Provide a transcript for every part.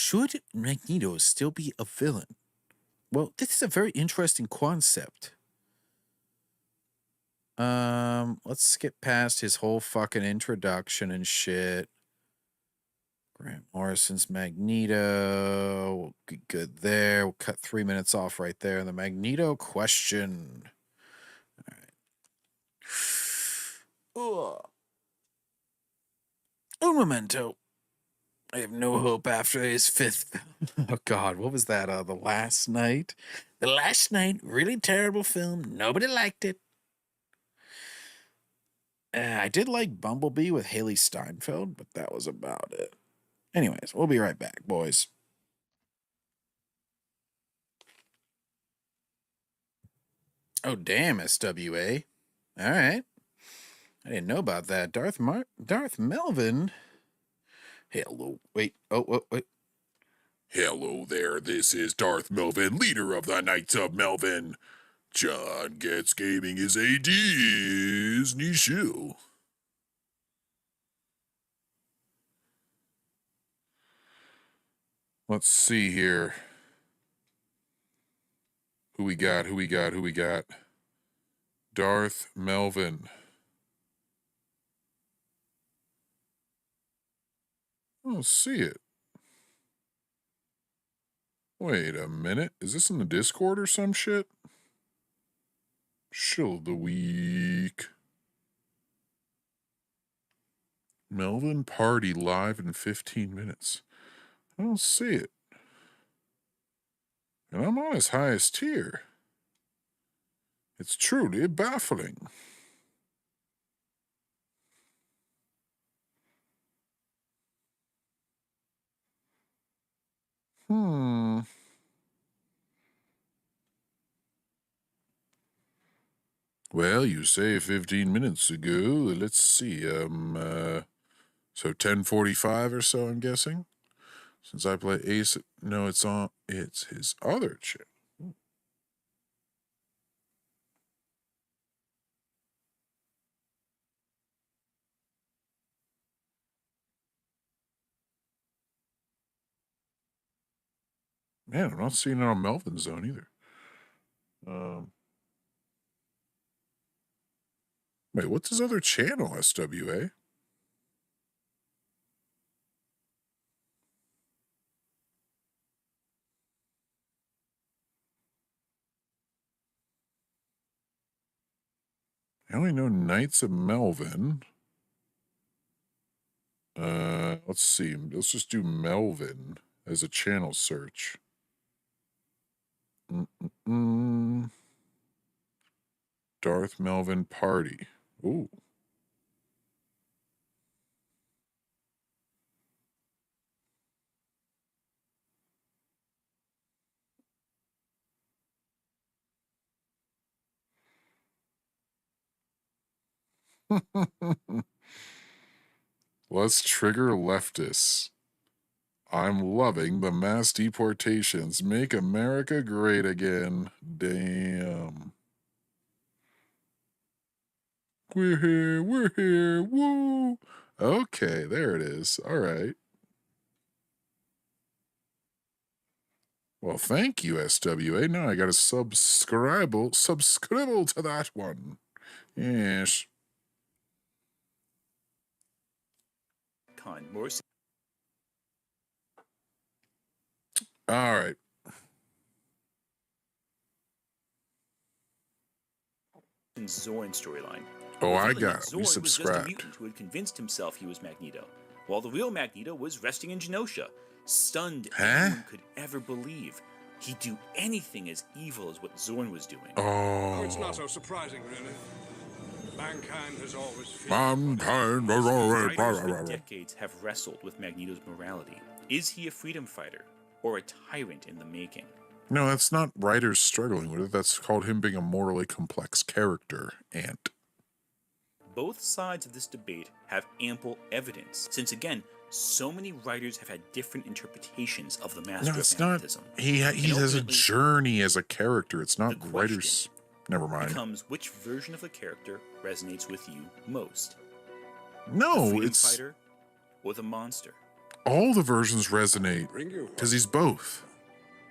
Should Magneto still be a villain? Well, this is a very interesting concept. Let's skip past his whole fucking introduction and shit. Grant Morrison's Magneto. We'll get good there. We'll cut 3 minutes off right there. The Magneto question. All right. Ugh. Un momento. I have no hope after his fifth. Oh, God. What was that? The Last Night? The Last Night. Really terrible film. Nobody liked it. I did like Bumblebee with Haley Steinfeld, but that was about it. Anyways, we'll be right back, boys. Oh, damn, SWA. All right. I didn't know about that. Darth Melvin. Hello. Wait. Oh, wait. Hello there, this is Darth Melvin, leader of the Knights of Melvin. John Gets Gaming is a Disney show. Let's see here. Who we got? Darth Melvin. I don't see it. Wait a minute. Is this in the Discord or some shit? Show of the week. Melvin Party live in 15 minutes. I don't see it. And I'm on his highest tier. It's truly baffling. Well, you say 15 minutes ago. Let's see. So 10:45 or so, I'm guessing. Since I play Ace, no, it's his other channel. Man, I'm not seeing it on Melvin's Zone either. Wait, what's his other channel, SWA? I only know Knights of Melvin. Let's see. Let's just do Melvin as a channel search. Darth Melvin Party. Ooh. Let's trigger leftists. I'm loving the mass deportations. Make America great again. Damn. We're here. Woo. Okay, there it is. All right. Well, thank you, SWA. Now I gotta subscribe to that one. Yes. All right. Zorn storyline. Oh, I got it. Zorn We was just a subscribed. mutant who had convinced himself he was Magneto, while the real Magneto was resting in Genosha, stunned anyone could ever believe. He'd do anything as evil as what Zorn was doing. Oh. It's not so surprising, really. Mankind has always Writers for decades have wrestled with Magneto's morality. Is he a freedom fighter or a tyrant in the making? No, that's not writers struggling with it. That's called him being a morally complex character, Ant. Both sides of this debate have ample evidence, since again, so many writers have had different interpretations of the Master No, it's of Magnetism. not. He has a journey as a character. It's not writers. Never mind. Becomes which version of the character resonates with you most? No, the freedom it's fighter or the monster. all the versions resonate Bring you because one. he's both.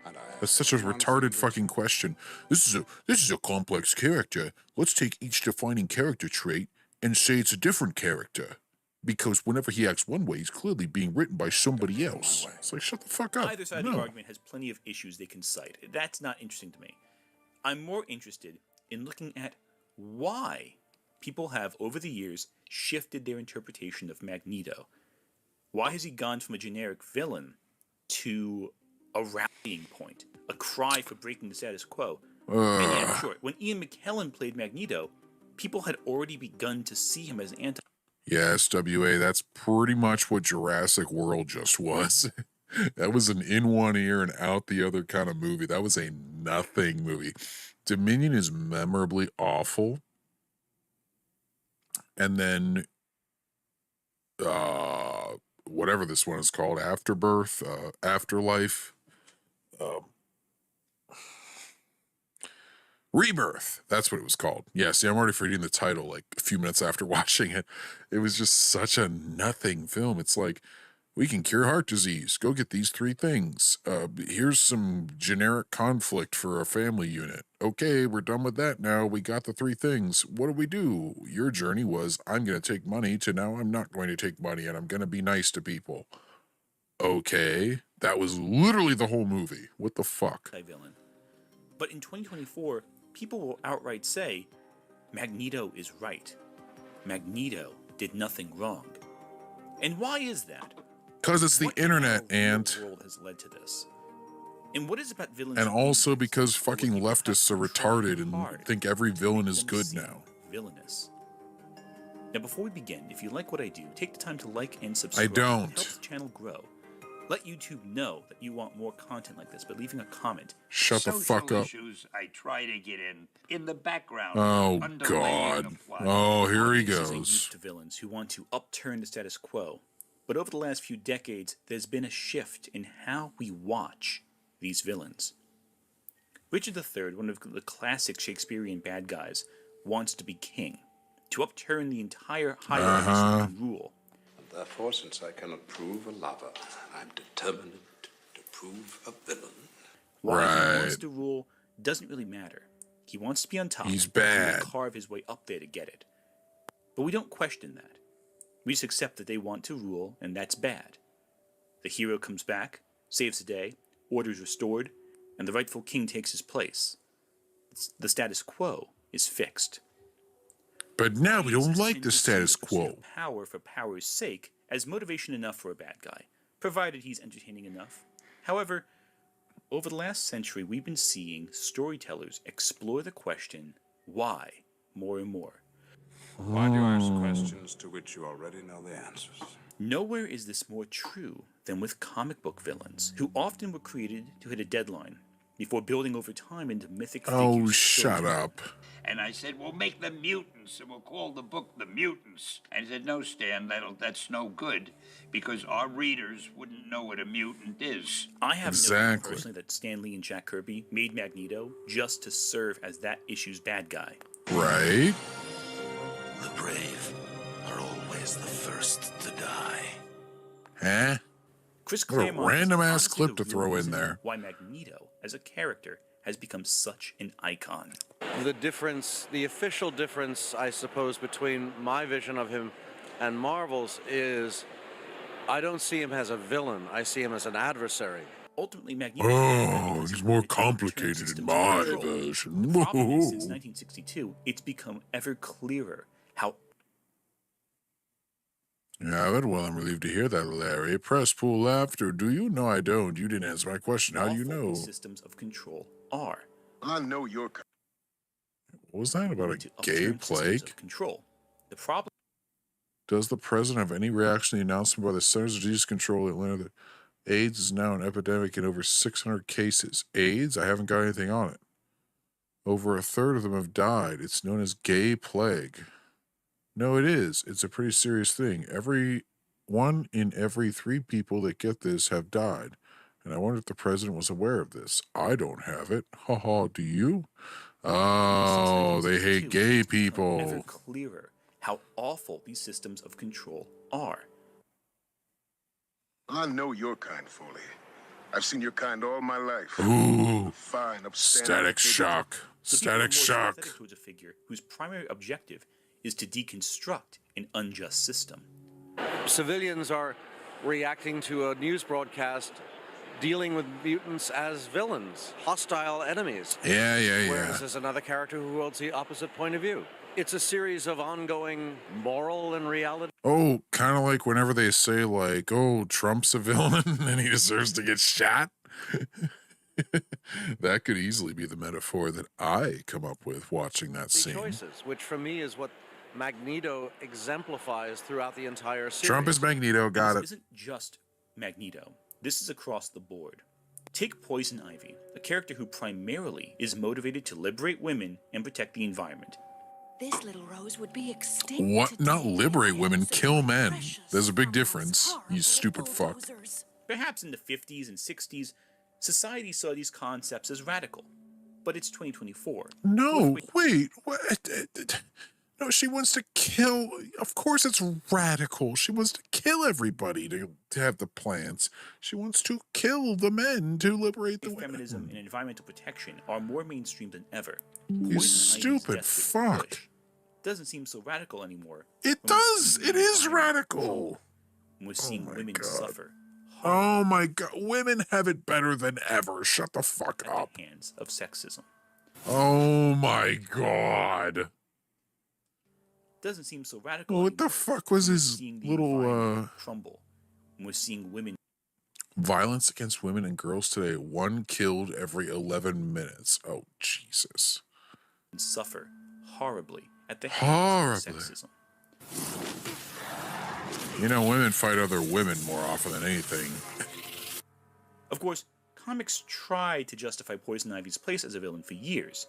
And I That's ask such a one retarded thing fucking question. This is a complex character. Let's take each defining character trait and say it's a different character. Because whenever he acts one way, he's clearly being written by somebody else. It's like, shut the fuck up. Either side of the argument has plenty of issues they can cite. That's not interesting to me. I'm more interested in looking at why people have, over the years, shifted their interpretation of Magneto. Why has he gone from a generic villain to a rallying point, a cry for breaking the status quo? And yeah, sure, when Ian McKellen played Magneto, people had already begun to see him as an anti. Yes, WA, that's pretty much what Jurassic World just was. That was an in one ear and out the other kind of movie. That was a nothing movie. Dominion is memorably awful. And then whatever this one is called, Afterbirth, Afterlife, Rebirth. That's what it was called. Yeah, see, I'm already forgetting the title like a few minutes after watching it. It was just such a nothing film. It's like, we can cure heart disease. Go get these 3 things. Here's some generic conflict for a family unit. Okay, we're done with that now. We got the 3 things. What do? Your journey was, I'm going to take money, to now I'm not going to take money and I'm going to be nice to people. Okay, that was literally the whole movie. What the fuck? Villain. But in 2024, people will outright say, Magneto is right. Magneto did nothing wrong. And why is that? Because it's the What internet, in our and world has led to this? And what is about villains? and also weakness because that will fucking people have leftists to are try retarded and hard think every to villain make is them good seem now. Villainous. Now, before we begin, if you like what I do, take the time to like and subscribe. I don't. It helps the channel grow. Let YouTube know that you want more content like this by leaving a comment. Shut the fuck up. Issues I try to get in the background. Oh, underlaying God. the plot. Oh, here he Audiences are used goes. to villains who want to upturn the status quo. But over the last few decades, there's been a shift in how we watch these villains. Richard III, one of the classic Shakespearean bad guys, wants to be king, to upturn the entire hierarchy and rule. Therefore, since I cannot prove a lover, I'm determined to prove a villain. Why he Right. wants to rule doesn't really matter. He wants to be on top. He's and he will bad. carve his way up there to get it. But we don't question that. We just accept that they want to rule, and that's bad. The hero comes back, saves the day, order is restored, and the rightful king takes his place. The status quo is fixed. But now we don't Audiences like tend the to see status pursuit quo. of power for power's sake as motivation enough for a bad guy, provided he's entertaining enough. However, over the last century, we've been seeing storytellers explore the question, why, more and more. Why do you ask questions to which you already know the answers? Nowhere is this more true than with comic book villains, who often were created to hit a deadline before building over time into mythic figures. Oh, of shut storytelling. up. And I said, we'll make them mutants, and we'll call the book The Mutants. And he said, no, Stan, that's no good, because our readers wouldn't know what a mutant is. I have no doubt Exactly. personally that Stan Lee and Jack Kirby made Magneto just to serve as that issue's bad guy. Right? The brave are always the first to die. Huh? Chris What a Claremont is random-ass honestly clip the to real throw in reason there. Why Magneto, as a character, has become such an icon. The difference, the official difference, I suppose, between my vision of him and Marvel's is I don't see him as a villain. I see him as an adversary. Ultimately, Magneto. Oh, it's more complicated in my version. The problem is, since 1962, it's become ever clearer how Yeah, but well, I'm relieved to hear that, Larry. Press, pull, laughter. Do you? No, I don't. You didn't answer my question. How do you awful know? these systems of control are. I know your What was that about To a gay upturn systems plague? of control. The problem Does the president have any reaction to the announcement by the Centers of Disease Control in Atlanta that AIDS is now an epidemic in over 600 cases? AIDS? I haven't got anything on it. Over a third of them have died. It's known as gay plague. No, it is. It's a pretty serious thing. One in every 3 people that get this have died. And I wonder if the president was aware of this. I don't have it. Haha, do you? Oh, they hate gay ever people. clearer how awful these systems of control are. I know your kind, Foley. I've seen your kind all my life. Ooh, Fine, upstanding. static shock. So people are more Static shock. sympathetic towards a figure whose primary objective is to deconstruct an unjust system. Civilians are reacting to a news broadcast dealing with mutants as villains, hostile enemies. Yeah, yeah, Whereas yeah. there's another character who holds the opposite point of view. It's a series of ongoing moral and reality. Oh, kind of like whenever they say, like, oh, Trump's a villain and he deserves to get shot. That could easily be the metaphor that I come up with watching that scene. Choices, which for me is what Magneto exemplifies throughout the entire series. Trump is Magneto, got This it. isn't just Magneto. This is across the board. Take Poison Ivy, a character who primarily is motivated to liberate women and protect the environment. This little rose would be extinct. What? Not today. liberate women, kill men. Precious, There's a big harmless, difference, you horrible stupid fuck. bulldozers. Perhaps in the 50s and 60s, society saw these concepts as radical. But it's 2024. No, wait, what? No, she wants to kill. Of course, it's radical. She wants to kill everybody to have the plants. She wants to kill the men to liberate the women. Feminism and environmental protection are more mainstream than ever. You Poison Ivy's stupid desperate fuck. push doesn't seem so radical anymore. It when we're does. seeing It the is environment radical. control, and we're seeing my women God. suffer Oh my god, women have it better than ever. Shut the fuck at up. the hands of sexism. Oh my god. Doesn't seem so radical. Well, what the anymore. fuck was We're his seeing the little environment crumble, and we're seeing women violence against women and girls today? 1 killed every 11 minutes. Oh, Jesus. suffer horribly at the hands of Horribly. sexism. You know, women fight other women more often than anything. Of course, comics tried to justify Poison Ivy's place as a villain for years.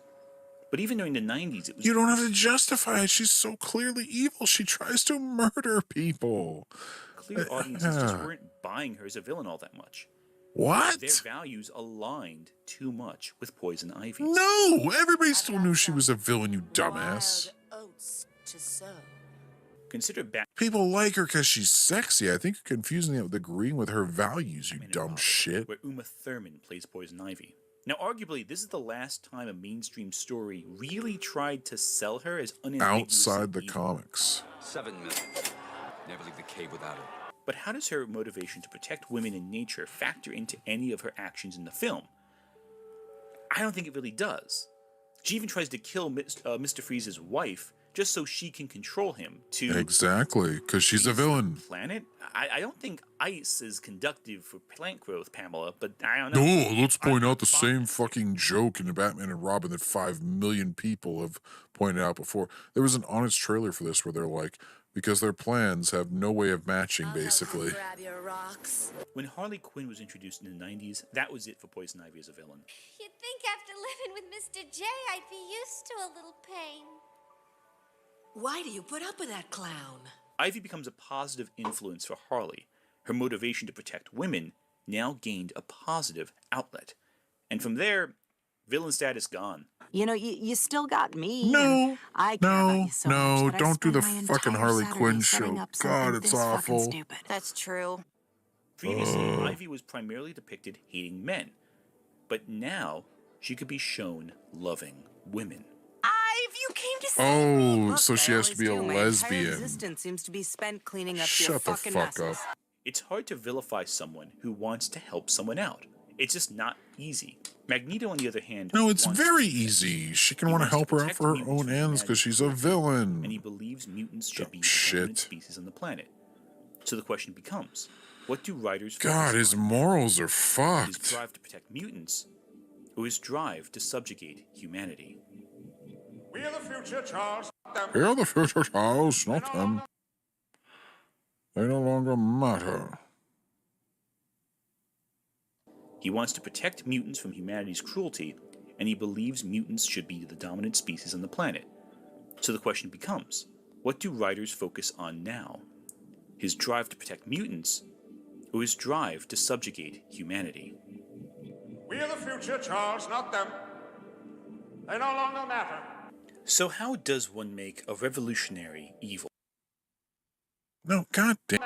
But even during the 90s, it was... You don't have to justify it. She's so clearly evil. She tries to murder people. clear audiences just weren't buying her as a villain all that much. What? Their values aligned too much with Poison Ivy. No! Everybody still knew she was a villain, you dumbass. Wild oats to sow. Consider Batman People like her because she's sexy. I think you're confusing it with agreeing with her values, you and dumb Robin, shit. where Uma Thurman plays Poison Ivy. Now, arguably, this is the last time a mainstream story really tried to sell her as unambiguously Outside the evil. comics. 7 million. Never leave the cave without it. But how does her motivation to protect women and nature factor into any of her actions in the film? I don't think it really does. She even tries to kill Mr. Freeze's wife just so she can control him to Exactly, because she's a freeze the villain. planet. I don't think ice is conductive for plant growth, Pamela, but I don't know. No, let's point out the same fucking joke in the Batman and Robin that 5 million people have pointed out before. There was an honest trailer for this where they're like, because their plans have no way of matching, basically. Grab your rocks. When Harley Quinn was introduced in the 90s, that was it for Poison Ivy as a villain. You'd think after living with Mr. J, I'd be used to a little pain. Why do you put up with that clown? Ivy becomes a positive influence for Harley. Her motivation to protect women now gained a positive outlet. And from there, villain status gone. You know, you still got me. No, and I care about no, you so no, much that I don't do the spend my fucking entire Harley Saturday Quinn setting show. up something God, it's this fucking awful. Stupid. That's true. Previously, Ivy was primarily depicted hating men. But now, she could be shown loving women. You came to save me. Oh, Look, so she I has to always be a do. My entire lesbian. existence seems to be spent cleaning up your Shut the fucking fuck messes. up. It's hard to vilify someone who wants to help someone out. It's just not easy. Magneto, on the other hand, No, it's wants very to protect easy. She can He want to wants to help her out protect for her mutants own from ends because she's a magic, villain. and he believes mutants should Dumb be the dominant shit. species on the planet. So the question becomes, what do writers God, focus his on? morals are His fucked. drive to protect mutants, or his drive to subjugate humanity? You're the future, Charles, not them. They no longer matter. He wants to protect mutants from humanity's cruelty, and he believes mutants should be the dominant species on the planet. So the question becomes, what do writers focus on now? His drive to protect mutants, or his drive to subjugate humanity? We're the future, Charles, not them. They no longer matter. So how does one make a revolutionary evil? No, god damn.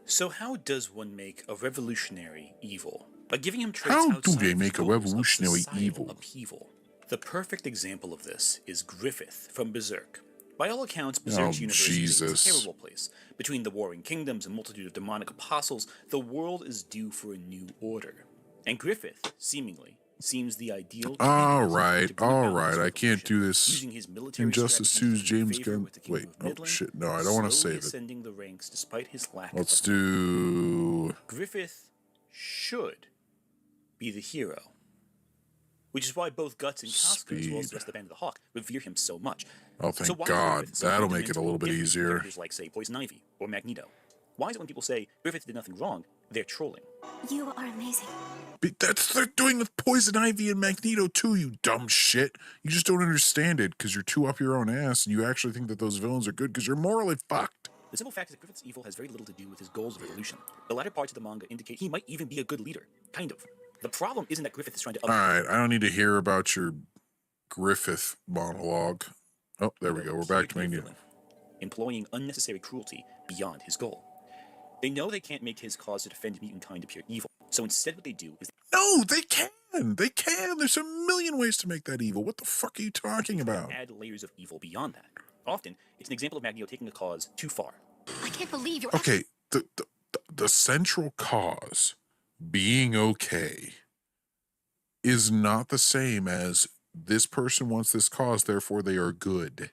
So how does one make a revolutionary evil? By giving him traits How do outside they of make a goals of revolutionary societal evil? upheaval. The perfect example of this is Griffith from Berserk. By all accounts, Berserk's universe is a terrible place. Between the warring kingdoms and multitude of demonic apostles, the world is due for a new order. And Griffith, seemingly, seems the ideal Alright, I can't do this. using his military Injustice strategies 2's to win James favor Gunn. with the King Wait, of oh Midland, shit, no, I don't want to slowly save it. ascending the ranks despite his lack Let's of do... Griffith should be the hero. Which is why both Guts and Casca, as well as the rest of the Band of the Hawk, revere him so much. Oh, So thank why is God. Griffith so That'll make it a fundamentally little bit different from easier. characters like, say, Poison Ivy or Magneto? Why is it when people say Griffith did nothing wrong, they're trolling? You are amazing. That's what they're doing with Poison Ivy and Magneto too, you dumb shit. You just don't understand it because you're too up your own ass and you actually think that those villains are good because you're morally fucked. The simple fact is that Griffith's evil has very little to do with his goals of evolution. The latter parts of the manga indicate he might even be a good leader. Kind of. The problem isn't that Griffith is trying to... Alright, I don't need to hear about your Griffith monologue. Oh, there we go. We're back to Magneto. Employing unnecessary cruelty beyond his goal. They know they can't make his cause to defend mutant kind appear evil, so instead what they do is... No, they can! They can! There's a million ways to make that evil. What the fuck are you talking about? Add layers of evil beyond that. Often, it's an example of Magneto taking a cause too far. I can't believe you're... Okay, the central cause, being okay, is not the same as this person wants this cause, therefore they are good.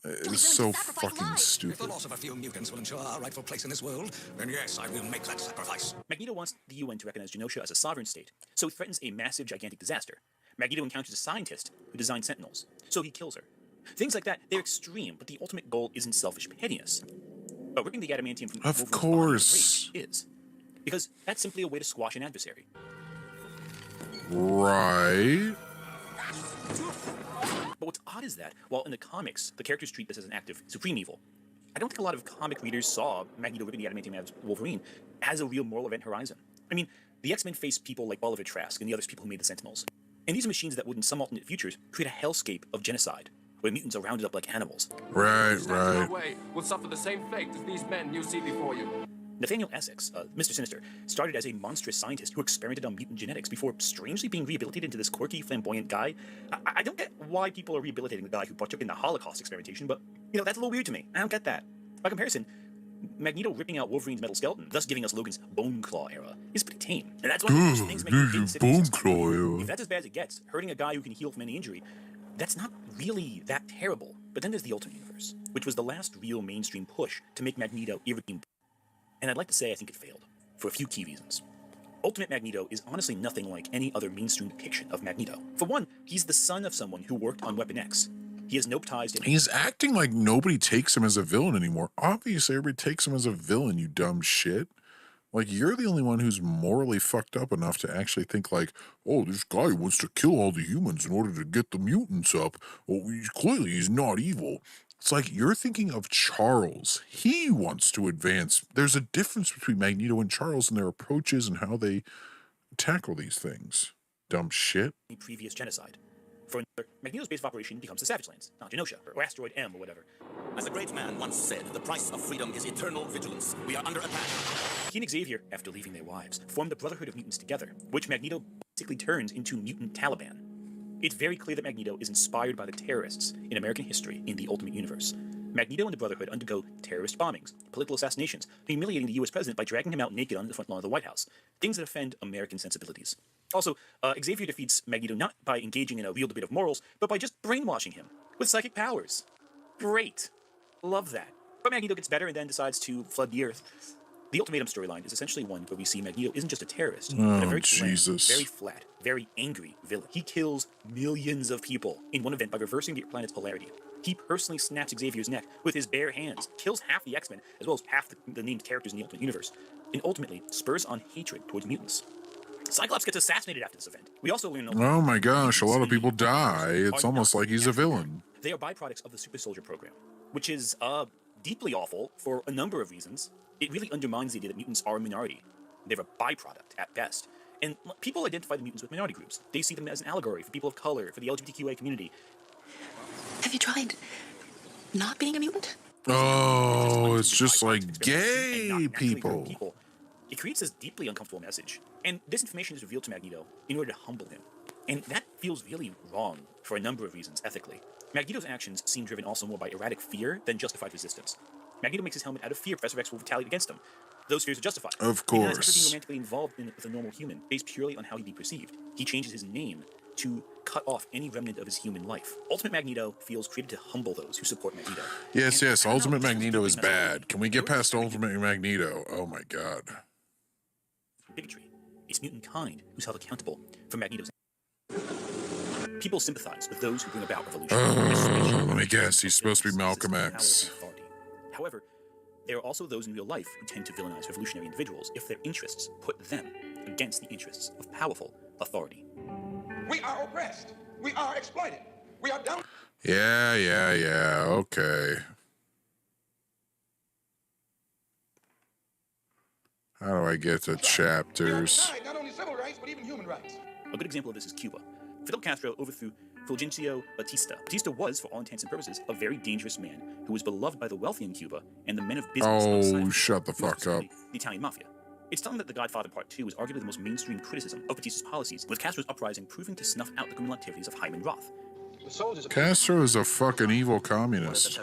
It's so fucking stupid. If the loss of a few mutants will ensure our rightful place in this world, then yes, I will make that sacrifice. Magneto wants the UN to recognize Genosha as a sovereign state, so he threatens a massive, gigantic disaster. Magneto encounters a scientist who designed Sentinels, so he kills her. Things like that, they're extreme, but the ultimate goal isn't selfish pettiness. But ripping the adamantium from Of course. is. Because that's simply a way to squash an adversary. Right. But what's odd is that, while in the comics, the characters treat this as an act of supreme evil, I don't think a lot of comic readers saw Magneto ripping the adamantium out of Wolverine as a real moral event horizon. I mean, the X-Men face people like Bolivar Trask and the other people who made the Sentinels. And these are machines that would, in some alternate futures, create a hellscape of genocide, where mutants are rounded up like animals. Right. Will suffer the same fate as these men you see before you. Nathaniel Essex, Mr. Sinister, started as a monstrous scientist who experimented on mutant genetics before strangely being rehabilitated into this quirky, flamboyant guy. I don't get why people are rehabilitating the guy who partook in the Holocaust experimentation, but, that's a little weird to me. I don't get that. By comparison, Magneto ripping out Wolverine's metal skeleton, thus giving us Logan's Bone Claw era, is pretty tame. And that's one of the things Magneto didn't sit Bone Claw era. If that's as bad as it gets, hurting a guy who can heal from any injury, that's not really that terrible. But then there's the Ultimate Universe, which was the last real mainstream push to make Magneto irredeemable. And I'd like to say I think it failed, for a few key reasons. Ultimate Magneto is honestly nothing like any other mainstream depiction of Magneto. For one, he's the son of someone who worked on Weapon X. He has no ties to... He's acting like nobody takes him as a villain anymore. Obviously, everybody takes him as a villain, you dumb shit. Like, you're the only one who's morally fucked up enough to actually think like, oh, this guy wants to kill all the humans in order to get the mutants up. Well, clearly he's not evil. It's like you're thinking of Charles. He wants to advance. There's a difference between Magneto and Charles and their approaches and how they tackle these things. Dumb shit. Previous genocide. For another, Magneto's base of operation becomes the Savage Lands, not Genosha, or Asteroid M, or whatever. As a great man once said, the price of freedom is eternal vigilance. We are under attack. He and Xavier, after leaving their wives, formed the Brotherhood of Mutants together, which Magneto basically turns into mutant Taliban. It's very clear that Magneto is inspired by the terrorists in American history in the Ultimate Universe. Magneto and the Brotherhood undergo terrorist bombings, political assassinations, humiliating the US president by dragging him out naked on the front lawn of the White House. Things that offend American sensibilities. Also, Xavier defeats Magneto not by engaging in a real debate of morals, but by just brainwashing him with psychic powers. Great. Love that. But Magneto gets better and then decides to flood the Earth. The Ultimatum storyline is essentially one where we see Magneto isn't just a terrorist, but a very bland, very flat, very angry villain. He kills millions of people in one event by reversing the planet's polarity. He personally snaps Xavier's neck with his bare hands, kills half the X-Men, as well as half the named characters in the Ultimate Universe, and ultimately spurs on hatred towards mutants. Cyclops gets assassinated after this event. We also learn... Oh my gosh, a lot of people die. It's almost like he's a villain. They are byproducts of the Super Soldier program, which is deeply awful for a number of reasons. It really undermines the idea that mutants are a minority. They're a byproduct at best. And people identify the mutants with minority groups. They see them as an allegory for people of color, for the LGBTQA community. Have you tried not being a mutant? Oh, it's just like gay people. It creates this deeply uncomfortable message, and this information is revealed to Magneto in order to humble him. And that feels really wrong for a number of reasons ethically. Magneto's actions seem driven also more by erratic fear than justified resistance. Magneto makes his helmet out of fear Professor X will retaliate against him. Those fears are justified. Of He denies ever being course. romantically involved with a normal human, based purely on how he'd be perceived. He changes his name to cut off any remnant of his human life. Ultimate Magneto feels created to humble those who support Magneto. Yes, yes, Ultimate Magneto is bad. Can we get past Ultimate Magneto? Oh my god. Bigotry. It's mutant kind who's held accountable for Magneto's. People sympathize with those who bring about revolution. Let me guess, he's supposed to be Malcolm X. However, there are also those in real life who tend to villainize revolutionary individuals if their interests put them against the interests of powerful authority. We are oppressed. We are exploited. We are down. Yeah, okay. How do I get to chapters? Not only civil rights, but even human rights. A good example of this is Cuba. Fidel Castro overthrew Fulgencio Batista. Batista was, for all intents and purposes, a very dangerous man who was beloved by the wealthy in Cuba and the men of business outside Oh, of shut the Cuba, fuck up. the Italian mafia. It's telling that The Godfather Part 2 is arguably the most mainstream criticism of Batista's policies, with Castro's uprising proving to snuff out the criminal activities of Hyman Roth. Castro is a fucking evil communist.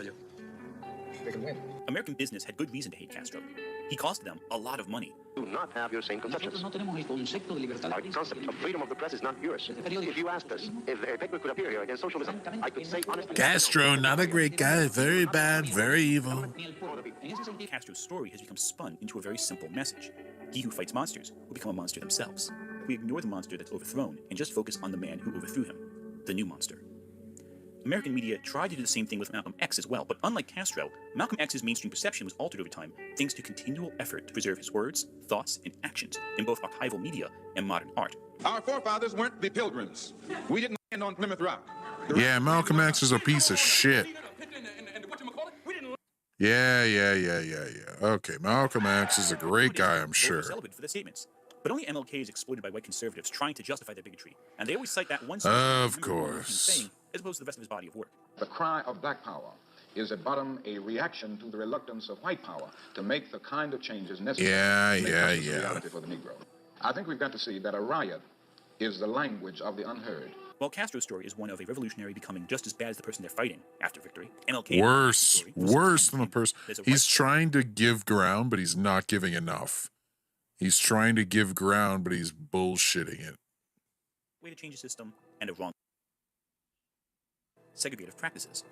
They can win. American business had good reason to hate Castro. He cost them a lot of money. Do not have your same conceptions. Our concept of freedom of the press is not yours. If you asked us if a paper could appear here against socialism, I could say honestly. Castro, not a great guy, very bad, very evil. Castro's story has become spun into a very simple message. He who fights monsters will become a monster themselves. We ignore the monster that's overthrown and just focus on the man who overthrew him, the new monster. American media tried to do the same thing with Malcolm X as well, but unlike Castro, Malcolm X's mainstream perception was altered over time thanks to continual effort to preserve his words, thoughts, and actions in both archival media and modern art. Our forefathers weren't the Pilgrims. We didn't land on Plymouth Rock. Yeah, Malcolm X is a piece of shit. Yeah. Okay, Malcolm X is a great guy, I'm sure. Celebrated for their statements. But only MLK is exploited by white conservatives trying to justify their bigotry, and they always cite that one Of course. saying, as opposed to the rest of his body of work. The cry of black power is at bottom a reaction to the reluctance of white power to make the kind of changes necessary to make justice a reality for the Negro. I think we've got to see that a riot is the language of the unheard. While Castro's story is one of a revolutionary becoming just as bad as the person they're fighting after victory, MLK Worse than the person. He's trying to give ground, but he's not giving enough. He's trying to give ground, but he's bullshitting it. Way to change the system and a wrong segregative practices.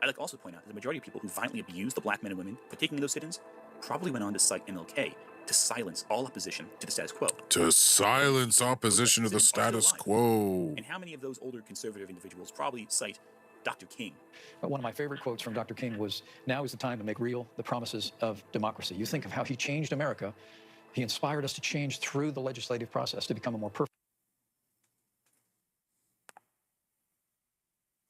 I'd like to also point out that the majority of people who violently abused the black men and women partaking in those sit-ins probably went on to cite MLK to silence all opposition to the status quo. To silence opposition to the status quo. And how many of those older conservative individuals probably cite Dr. King? One of my favorite quotes from Dr. King was, "Now is the time to make real the promises of democracy." You think of how he changed America. He inspired us to change through the legislative process to become a more perfect.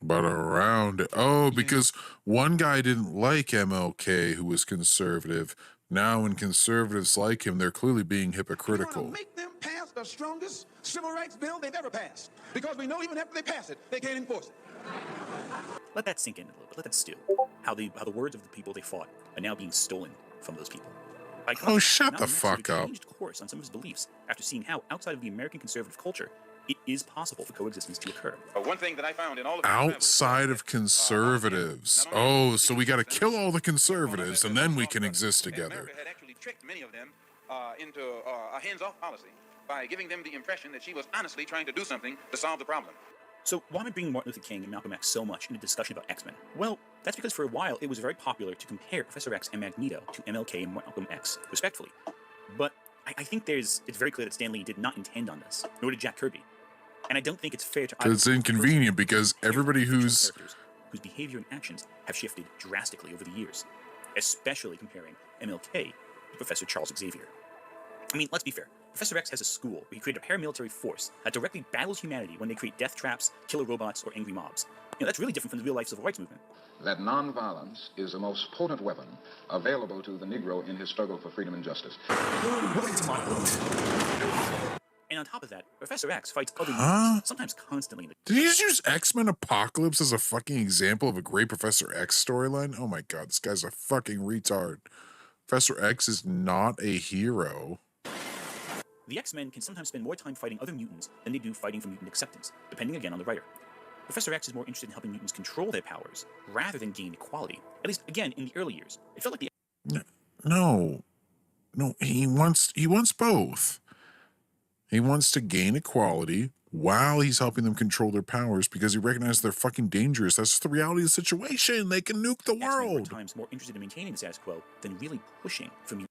But around it. Oh, because one guy didn't like MLK who was conservative. Now when conservatives like him, they're clearly being hypocritical. Make them pass the strongest civil rights bill they've ever passed. Because we know even after they pass it, they can't enforce it. Let that sink in a little bit. Let that stew. How the words of the people they fought are now being stolen from those people. Oh, shut the fuck up. Changed course on some of his beliefs after seeing how, outside of the American conservative culture, it is possible for coexistence to occur. One thing that I found in all of Outside of conservatives. Oh, so we got to kill all the conservatives and then we can exist together. America had actually tricked many of them into a hands-off policy by giving them the impression that she was honestly trying to do something to solve the problem. So why am I bringing Martin Luther King and Malcolm X so much in a discussion about X-Men? Well, that's because for a while it was very popular to compare Professor X and Magneto to MLK and Malcolm X, respectfully. But I think it's very clear that Stan Lee did not intend on this, nor did Jack Kirby. And I don't think it's fair to... It's inconvenient because everybody whose behavior and actions have shifted drastically over the years, especially comparing MLK to Professor Charles Xavier. I mean, let's be fair. Professor X has a school where he created a paramilitary force that directly battles humanity when they create death traps, killer robots, or angry mobs. That's really different from the real-life civil rights movement. That nonviolence is the most potent weapon available to the Negro in his struggle for freedom and justice. And And on top of that, Professor X fights other Huh? mutants, sometimes constantly in the Did he just use X-Men Apocalypse as a fucking example of a great Professor X storyline? Oh my god, this guy's a fucking retard. Professor X is not a hero. The X-Men can sometimes spend more time fighting other mutants than they do fighting for mutant acceptance, depending again on the writer. Professor X is more interested in helping mutants control their powers, rather than gain equality. At least, again, in the early years. It felt like the... No, he wants both. He wants to gain equality while he's helping them control their powers because he recognizes they're fucking dangerous. That's just the reality of the situation. They can nuke the X-Men were world. at times more interested in maintaining the status quo than really pushing for mutant.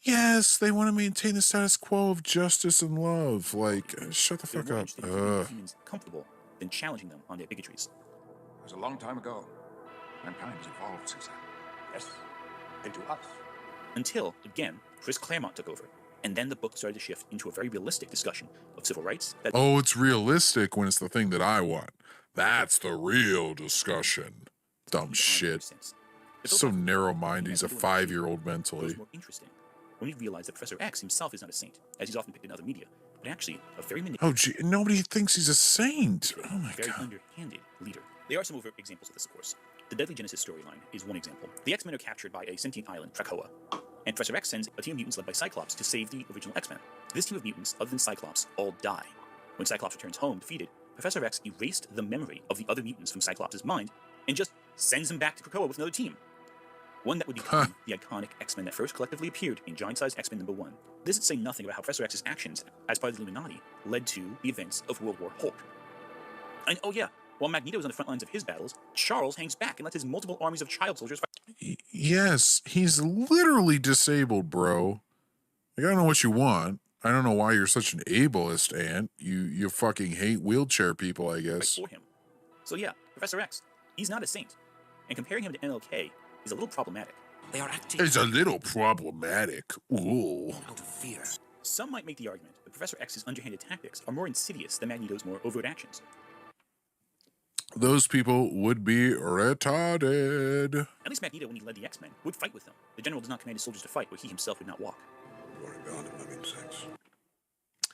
Yes, they want to maintain the status quo of justice and love. Like, shut the fuck up. Humans comfortable than challenging them on their bigotries. It was a long time ago. Mankind has evolved since then. Yes, into us. Until, again, Chris Claremont took over. And then the book started to shift into a very realistic discussion of civil rights. Oh, it's realistic when it's the thing that I want. That's the real discussion. Dumb shit. So narrow-minded. He's a 5-year-old mentally. More interesting when we realize that Professor X himself is not a saint, as he's often depicted in other media, but actually a very Oh, gee, nobody thinks he's a saint. Oh my very god. underhanded leader. There are some overt examples of this, of course. The Deadly Genesis storyline is one example. The X-Men are captured by a sentient island, Krakoa, and Professor X sends a team of mutants led by Cyclops to save the original X-Men. This team of mutants, other than Cyclops, all die. When Cyclops returns home defeated, Professor X erased the memory of the other mutants from Cyclops' mind and just sends them back to Krakoa with another team. One that would become the iconic X-Men that first collectively appeared in Giant-Size X-Men #1. This would say nothing about how Professor X's actions as part of the Illuminati led to the events of World War Hulk. And oh yeah, while Magneto is on the front lines of his battles, Charles hangs back and lets his multiple armies of child soldiers fight. Yes, he's literally disabled, bro. Like, I don't know what you want. I don't know why you're such an ableist, Ant. You fucking hate wheelchair people, I guess. For him. So yeah, Professor X, he's not a saint. And comparing him to MLK is a little problematic. They are acting. It's a little problematic. Ooh. Out of fear. Some might make the argument that Professor X's underhanded tactics are more insidious than Magneto's more overt actions. Those people would be retarded. At least Magneto, when he led the X-Men, would fight with them. The general does not command his soldiers to fight where he himself would not walk.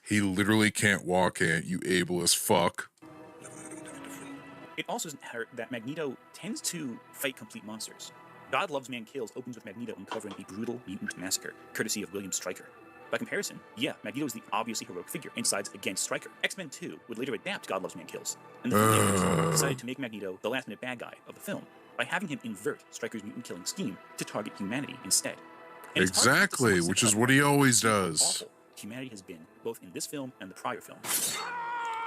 He literally can't walk, Ant, you ableist fuck. It also doesn't hurt that Magneto tends to fight complete monsters. God Loves Man Kills opens with Magneto uncovering a brutal mutant massacre, courtesy of William Stryker. By comparison, yeah, Magneto is the obviously heroic figure and sides against Stryker. X-Men 2 would later adapt God Loves Man Kills, and the filmmakers decided to make Magneto the last-minute bad guy of the film by having him invert Stryker's mutant-killing scheme to target humanity instead. And Exactly, which is what he always does. Awful humanity has been, both in this film and the prior film.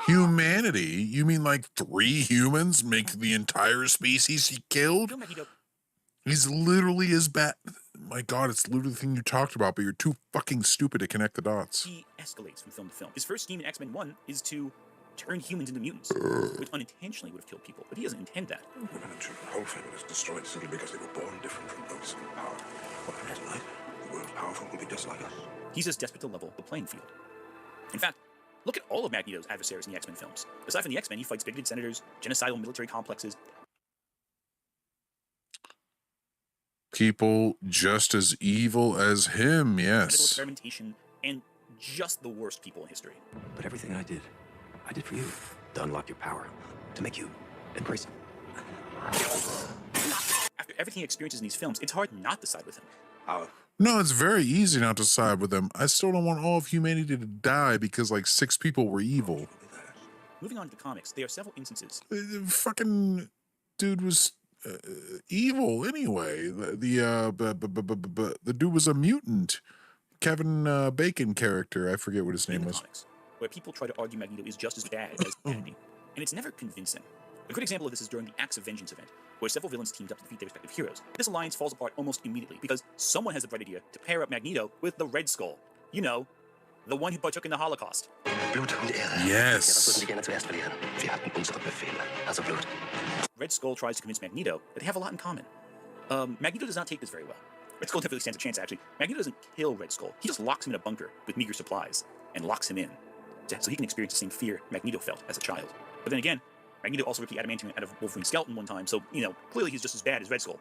Humanity? You mean like 3 humans make the entire species he killed? He's literally as bad. My god, it's literally the thing you talked about, but you're too fucking stupid to connect the dots. He escalates from film to film. His first scheme in X-Men 1 is to turn humans into mutants, which unintentionally would have killed people, but he doesn't intend that. The whole thing was destroyed simply because they were born different from those in power. What happens tonight? The world powerful will be just like us. He's just desperate to level the playing field. In fact, look at all of Magneto's adversaries in the X-Men films. Aside from the X-Men, he fights bigoted senators, genocidal military complexes. People just as evil as him, Medical yes. experimentation, and just the worst people in history. But everything I did for you. To unlock your power. To make you embrace it. After everything he experiences in these films, it's hard not to side with him. No, it's very easy not to side with him. I still don't want all of humanity to die because like 6 people were evil. Moving on to the comics, there are several instances. Fucking dude was evil anyway. The dude was a mutant. Kevin Bacon character. I forget what his name was. Comics, where people try to argue Magneto is just as bad as humanity, and it's never convincing. A good example of this is during the Acts of Vengeance event, where several villains teamed up to defeat their respective heroes. This alliance falls apart almost immediately because someone has the bright idea to pair up Magneto with the Red Skull. You know, the one who partook in the Holocaust. Yes. Red Skull tries to convince Magneto that they have a lot in common. Magneto does not take this very well. Red Skull definitely stands a chance, actually. Magneto doesn't kill Red Skull. He just locks him in a bunker with meager supplies and locks him in so he can experience the same fear Magneto felt as a child. But then again, Magneto also ripped the adamantium out of Wolverine's skeleton one time, so, you know, clearly he's just as bad as Red Skull.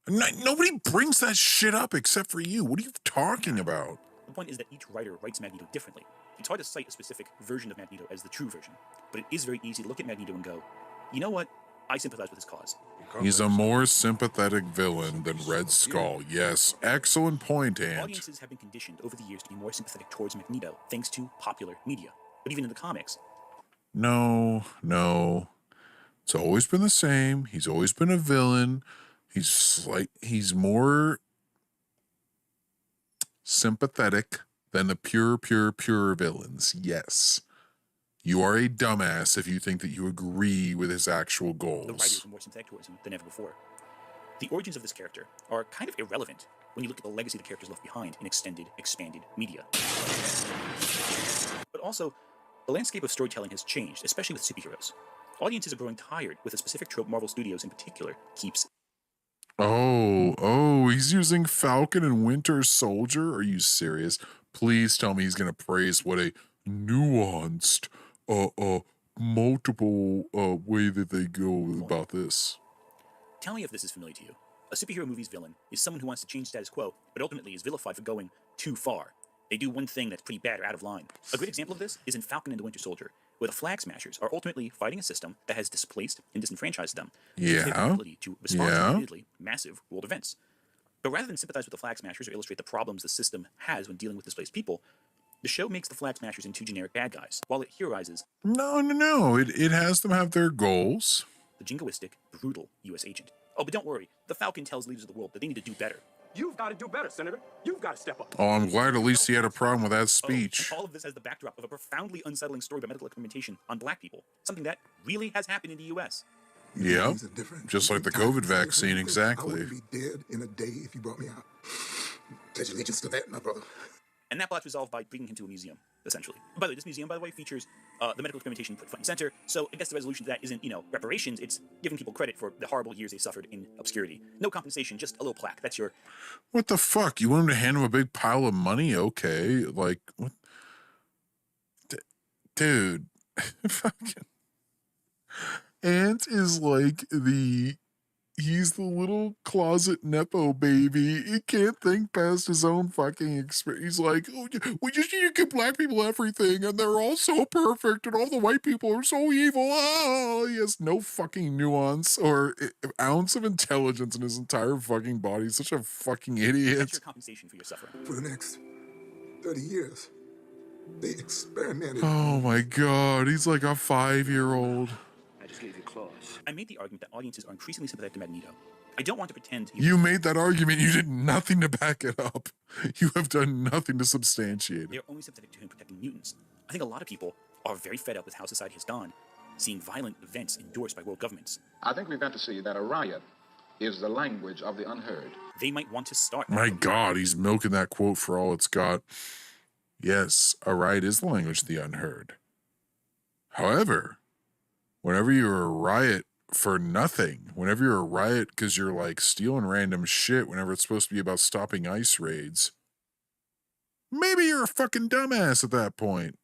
Nobody brings that shit up except for you. What are you talking about? The point is that each writer writes Magneto differently. It's hard to cite a specific version of Magneto as the true version, but it is very easy to look at Magneto and go, you know what? I sympathize with his cause. He's a more sympathetic villain than Red Skull. Yes, excellent point, Ant. Audiences have been conditioned over the years to be more sympathetic towards Magneto thanks to popular media. But even in the comics. No. It's always been the same. He's always been a villain. He's more sympathetic than the pure villains. Yes. You are a dumbass if you think that you agree with his actual goals. The writers are more sympathetic towards him than ever before. The origins of this character are kind of irrelevant when you look at the legacy the characters left behind in extended, expanded media. But also, the landscape of storytelling has changed, especially with superheroes. Audiences are growing tired with a specific trope Marvel Studios in particular keeps. Oh, he's using Falcon and Winter Soldier? Are you serious? Please tell me he's going to praise what a nuanced, multiple way that they go about this. Tell me if this is familiar to you. A superhero movie's villain is someone who wants to change status quo, but ultimately is vilified for going too far. They do one thing that's pretty bad or out of line. A great example of this is in Falcon and the Winter Soldier, where the Flag Smashers are ultimately fighting a system that has displaced and disenfranchised them. Yeah. Their ability to respond to admittedly massive world events. But rather than sympathize with the Flag Smashers or illustrate the problems the system has when dealing with displaced people, the show makes the Flag Smashers into generic bad guys, while it heroizes. No. It has them have their goals. The jingoistic, brutal U.S. agent. Oh, but don't worry. The Falcon tells leaders of the world that they need to do better. You've got to do better, Senator. You've got to step up. Oh, I'm glad at least he had a problem with that speech. And all of this has the backdrop of a profoundly unsettling story about medical experimentation on black people. Something that really has happened in the U.S. Yeah, just like the COVID vaccine, exactly. I would be dead in a day if you brought me out. Pledge allegiance to that, my brother. And that plot's resolved by bringing him to a museum, essentially. By the way, this museum, by the way, features the medical experimentation put front and center. So I guess the resolution to that isn't, reparations. It's giving people credit for the horrible years they suffered in obscurity. No compensation, just a little plaque. That's your... What the fuck? You want him to hand him a big pile of money? Okay, like, what? Dude, fucking... Ant is like he's the little closet Nepo baby. He can't think past his own fucking experience. He's like, oh, we just need to give black people everything, and they're all so perfect, and all the white people are so evil. Oh, he has no fucking nuance or ounce of intelligence in his entire fucking body. He's such a fucking idiot. That's your compensation for your suffering. For the next 30 years, they experimented. Oh my god, he's like a 5-year-old. I just gave you claws. I made the argument that audiences are increasingly sympathetic to Magneto. I don't want to pretend... You made that argument. You did nothing to back it up. You have done nothing to substantiate it. They're only sympathetic to him protecting mutants. I think a lot of people are very fed up with how society has gone, seeing violent events endorsed by world governments. I think we've got to see that a riot is the language of the unheard. They might want to start... My god, he's milking that quote for all it's got. Yes, a riot is the language of the unheard. However, whenever you're a riot for nothing, whenever you're a riot because you're like stealing random shit, whenever it's supposed to be about stopping ICE raids, maybe you're a fucking dumbass at that point.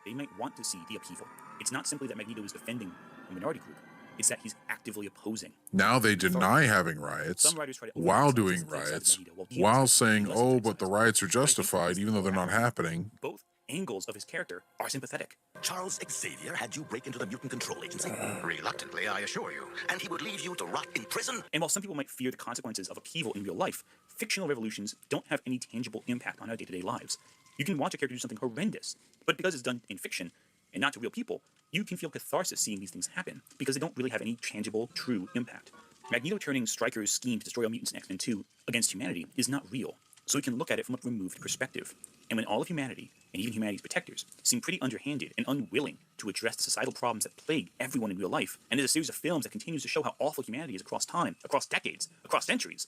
They might want to see the upheaval. It's not simply that Magneto is defending a minority group. It's that he's actively opposing. Now they deny having riots while doing riots, while saying, oh, but the riots are justified, even though they're not happening. Both angles of his character are sympathetic. Charles Xavier had you break into the Mutant Control Agency. Reluctantly, I assure you. And he would leave you to rot in prison. And while some people might fear the consequences of upheaval in real life, fictional revolutions don't have any tangible impact on our day-to-day lives. You can watch a character do something horrendous, but because it's done in fiction and not to real people, you can feel catharsis seeing these things happen because they don't really have any tangible, true impact. Magneto turning Stryker's scheme to destroy all mutants in X-Men 2 against humanity is not real, so we can look at it from a removed perspective. And when all of humanity, and even humanity's protectors, seem pretty underhanded and unwilling to address the societal problems that plague everyone in real life, and there's a series of films that continues to show how awful humanity is across time, across decades, across centuries,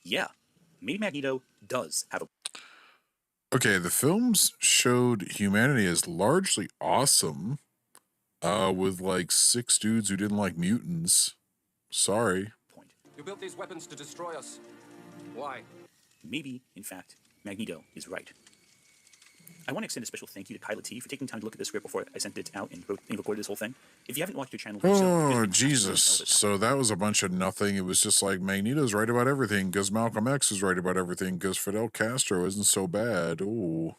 yeah, maybe Magneto does have a... Okay, the films showed humanity as largely awesome, with like 6 dudes who didn't like mutants. Sorry. You built these weapons to destroy us. Why? Maybe, in fact, Magneto is right. I want to extend a special thank you to Kyla T for taking time to look at this script before I sent it out and recorded this whole thing. If you haven't watched your channel, Oh, Jesus. So that was a bunch of nothing. It was just like Magneto's right about everything because Malcolm X is right about everything because Fidel Castro isn't so bad. Ooh.